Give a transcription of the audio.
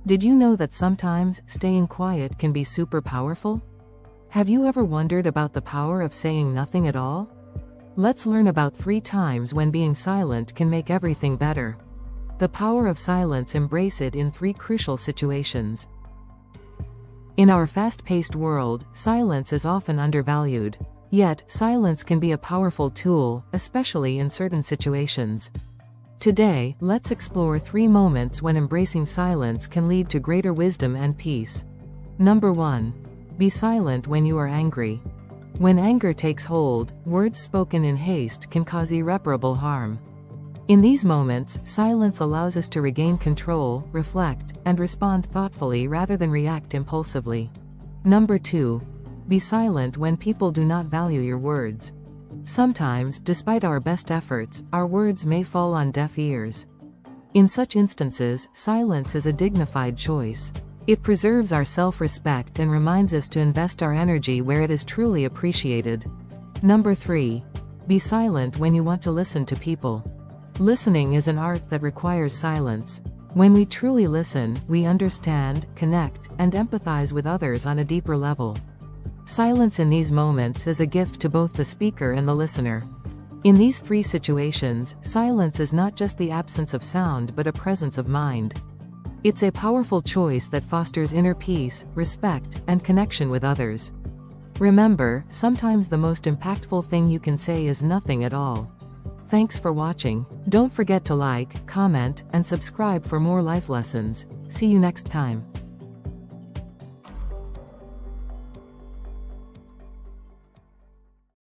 Did you know that sometimes staying quiet can be super powerful? Have you ever wondered about the power of saying nothing at all? Let's learn about 3 times when being silent can make everything better. The power of silence. Embrace it in 3 crucial situations. In our fast-paced world, silence is often undervalued. Yet, silence can be a powerful tool, especially in certain situations. Today, let's explore 3 moments when embracing silence can lead to greater wisdom and peace. Number 1. Be silent when you are angry. When anger takes hold, words spoken in haste can cause irreparable harm. In these moments, silence allows us to regain control, reflect, and respond thoughtfully rather than react impulsively. Number 2. Be silent when people do not value your words. Sometimes, despite our best efforts, our words may fall on deaf ears. In such instances, silence is a dignified choice. It preserves our self-respect and reminds us to invest our energy where it is truly appreciated. Number 3. Be silent when you want to listen to people. Listening is an art that requires silence. When we truly listen, we understand, connect, and empathize with others on a deeper level. Silence in these moments is a gift to both the speaker and the listener. In these 3 situations, silence is not just the absence of sound but a presence of mind. It's a powerful choice that fosters inner peace, respect, and connection with others. Remember, sometimes the most impactful thing you can say is nothing at all. Thanks for watching. Don't forget to like, comment, and subscribe for more life lessons. See you next time.